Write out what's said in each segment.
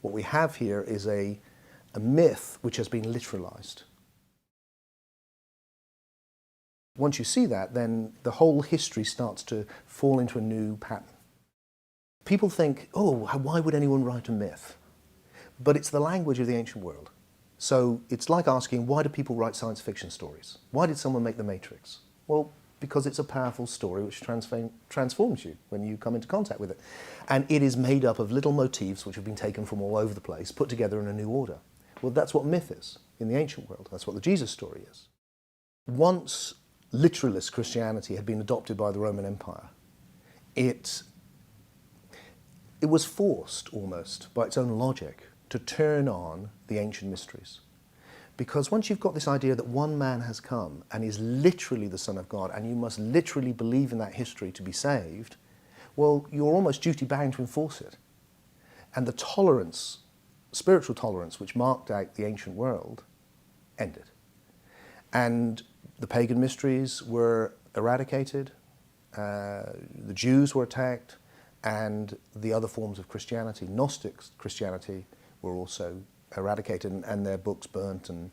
What we have here is a myth which has been literalized. Once you see that, then the whole history starts to fall into a new pattern. People think, oh, why would anyone write a myth? But it's the language of the ancient world. So it's like asking, why do people write science fiction stories? Why did someone make The Matrix? Well, because it's a powerful story which transforms you when you come into contact with it. And it is made up of little motifs which have been taken from all over the place, put together in a new order. Well, that's what myth is in the ancient world. That's what the Jesus story is. Once literalist Christianity had been adopted by the Roman Empire, it was forced almost by its own logic to turn on the ancient mysteries. Because once you've got this idea that one man has come and is literally the Son of God, and you must literally believe in that history to be saved, well, you're almost duty-bound to enforce it. And the tolerance, spiritual tolerance, which marked out the ancient world, ended. And the pagan mysteries were eradicated, the Jews were attacked, and the other forms of Christianity, Gnostic Christianity, were also eradicated and their books burnt. And,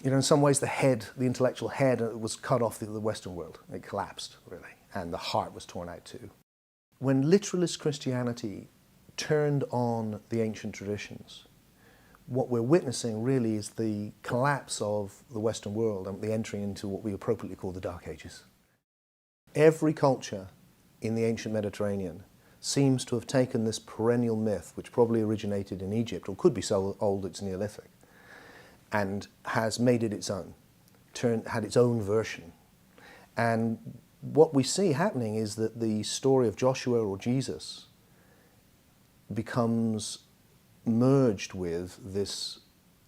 you know, in some ways the intellectual head was cut off the Western world. It collapsed, really, and the heart was torn out too. When literalist Christianity turned on the ancient traditions, what we're witnessing really is the collapse of the Western world and the entry into what we appropriately call the Dark Ages. Every culture in the ancient Mediterranean seems to have taken this perennial myth, which probably originated in Egypt, or could be so old it's Neolithic, and has made it its own, had its own version. And what we see happening is that the story of Joshua or Jesus becomes merged with this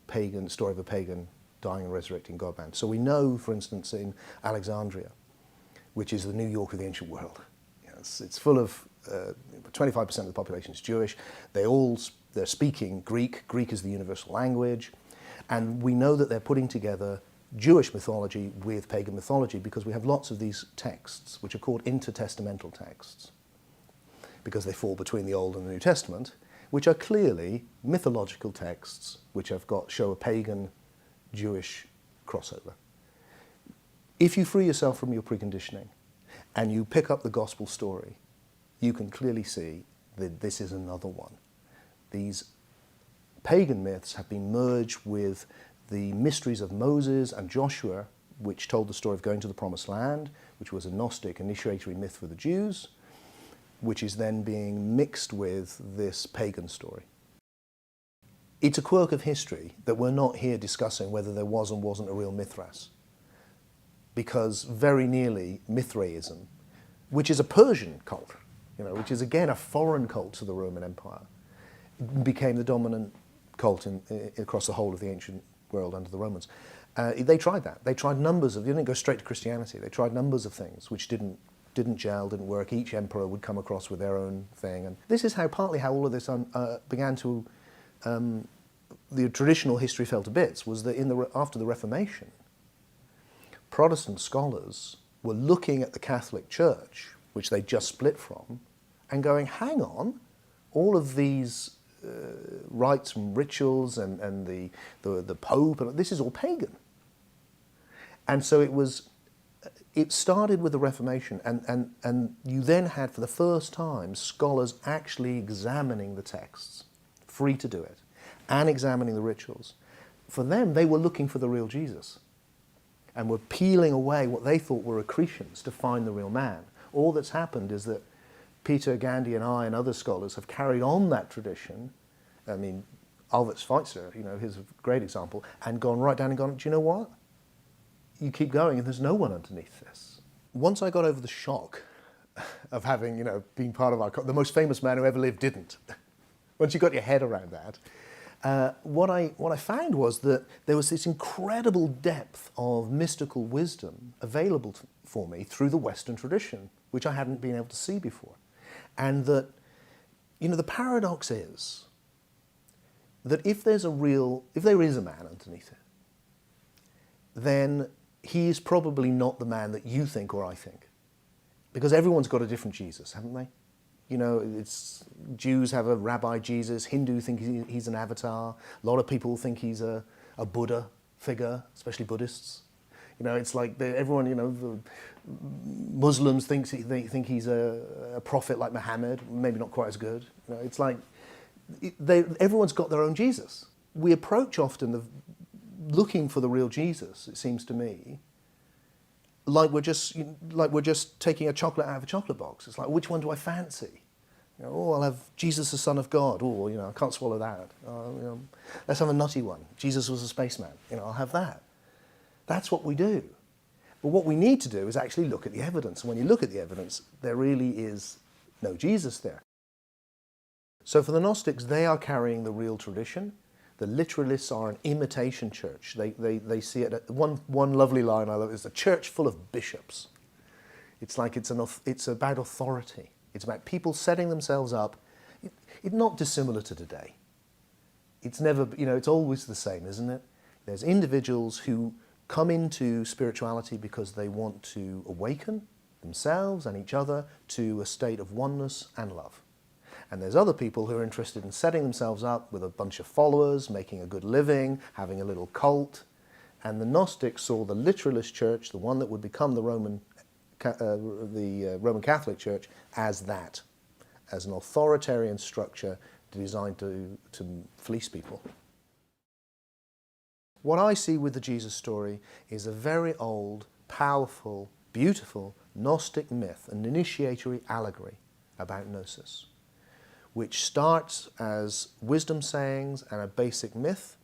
pagan story of a pagan dying and resurrecting God-man. So we know, for instance, in Alexandria, which is the New York of the ancient world, it's full of 25% of the population is Jewish. They're speaking Greek. Greek is the universal language. And we know that they're putting together Jewish mythology with pagan mythology because we have lots of these texts, which are called intertestamental texts, because they fall between the Old and the New Testament, which are clearly mythological texts which show a pagan-Jewish crossover. If you free yourself from your preconditioning and you pick up the gospel story, you can clearly see that this is another one. These pagan myths have been merged with the mysteries of Moses and Joshua, which told the story of going to the Promised Land, which was a Gnostic initiatory myth for the Jews, which is then being mixed with this pagan story. It's a quirk of history that we're not here discussing whether there was and wasn't a real Mithras, because very nearly Mithraism, which is a Persian cult, which is again a foreign cult to the Roman Empire, became the dominant cult across the whole of the ancient world under the Romans. They tried that. They tried numbers of, they didn't go straight to Christianity. They tried numbers of things which didn't gel, didn't work. Each emperor would come across with their own thing. And this is partly how all of this began to, the traditional history fell to bits, was that after the Reformation, Protestant scholars were looking at the Catholic Church, which they just split from, and going, hang on, all of these rites and rituals and the Pope, and this is all pagan. And so it started with the Reformation, and you then had, for the first time, scholars actually examining the texts, free to do it, and examining the rituals. For them, they were looking for the real Jesus, and were peeling away what they thought were accretions to find the real man. All that's happened is that Peter, Gandhi, and I, and other scholars have carried on that tradition. I mean, Albert Schweitzer, he's a great example, and gone right down and gone, do you know what? You keep going and there's no one underneath this. Once I got over the shock of having, been part of the most famous man who ever lived didn't. Once you got your head around that, what I found was that there was this incredible depth of mystical wisdom available for me through the Western tradition, which I hadn't been able to see before. And that, the paradox is that if there is a man underneath it, then he is probably not the man that you think or I think. Because everyone's got a different Jesus, haven't they? You know, Jews have a Rabbi Jesus, Hindu think he's an avatar, a lot of people think he's a Buddha figure, especially Buddhists. You know, it's like everyone, you know, the Muslims they think he's a prophet like Muhammad, maybe not quite as good. You know, it's like everyone's got their own Jesus. We approach often looking for the real Jesus, it seems to me, like we're just taking a chocolate out of a chocolate box. It's like, which one do I fancy? You know, oh, I'll have Jesus, the Son of God. Oh, you know, I can't swallow that. You know, let's have a nutty one. Jesus was a spaceman. You know, I'll have that. That's what we do. But what we need to do is actually look at the evidence. And when you look at the evidence, there really is no Jesus there. So for the Gnostics, they are carrying the real tradition. The literalists are an imitation church. They see it. One lovely line I love is a church full of bishops. It's like it's about authority. It's about people setting themselves up. It's not dissimilar to today. It's never, you know, it's always the same, isn't it? There's individuals who come into spirituality because they want to awaken themselves and each other to a state of oneness and love. And there's other people who are interested in setting themselves up with a bunch of followers, making a good living, having a little cult. And the Gnostics saw the literalist church, the one that would become the Roman Catholic Church, as that, as an authoritarian structure designed to fleece people. What I see with the Jesus story is a very old, powerful, beautiful Gnostic myth, an initiatory allegory about gnosis, which starts as wisdom sayings and a basic myth,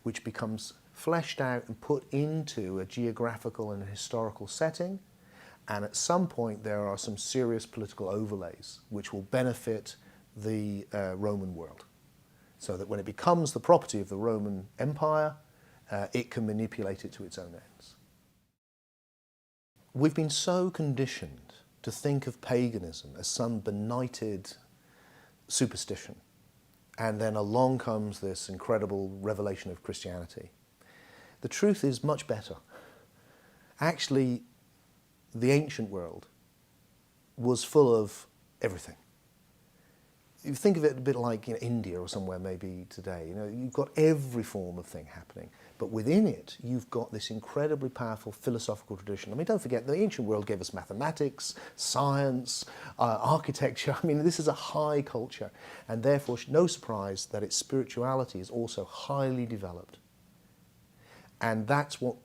which becomes fleshed out and put into a geographical and a historical setting. And at some point there are some serious political overlays which will benefit the Roman world. So that when it becomes the property of the Roman Empire, it can manipulate it to its own ends. We've been so conditioned to think of paganism as some benighted superstition. And then along comes this incredible revelation of Christianity. The truth is much better. Actually, the ancient world was full of everything. You think of it a bit like, you know, India or somewhere maybe today. You know, you've got every form of thing happening, but within it you've got this incredibly powerful philosophical tradition. I mean, don't forget the ancient world gave us mathematics, science, architecture. I mean, this is a high culture, and therefore no surprise that its spirituality is also highly developed. And that's what,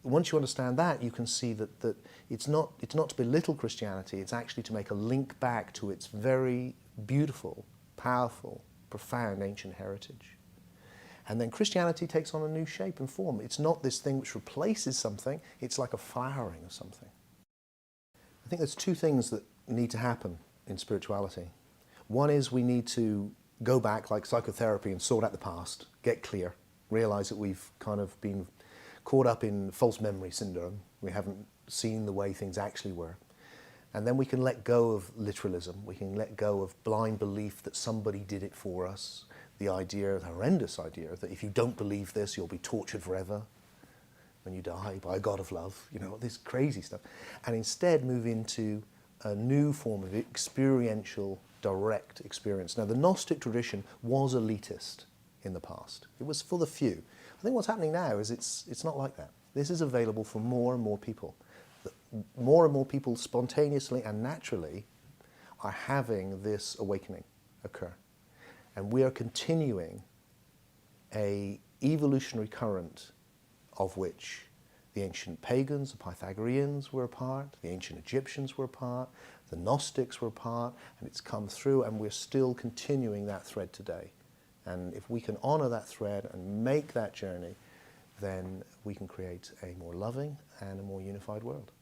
once you understand that, you can see that it's not to belittle Christianity, it's actually to make a link back to its very beautiful, powerful, profound ancient heritage. And then Christianity takes on a new shape and form. It's not this thing which replaces something, it's like a flowering of something. I think there's two things that need to happen in spirituality. One is we need to go back, like psychotherapy, and sort out the past, get clear, realize that we've kind of been caught up in false memory syndrome. We haven't seen the way things actually were. And then we can let go of literalism. We can let go of blind belief that somebody did it for us. The idea, the horrendous idea, that if you don't believe this, you'll be tortured forever when you die by a God of love. You know, this crazy stuff. And instead move into a new form of experiential, direct experience. Now, the Gnostic tradition was elitist in the past. It was for the few. I think what's happening now is it's not like that. This is available for more and more people. More and more people spontaneously and naturally are having this awakening occur. And we are continuing an evolutionary current of which the ancient pagans, the Pythagoreans were a part, the ancient Egyptians were a part, the Gnostics were a part, and it's come through, and we're still continuing that thread today. And if we can honor that thread and make that journey, then we can create a more loving and a more unified world.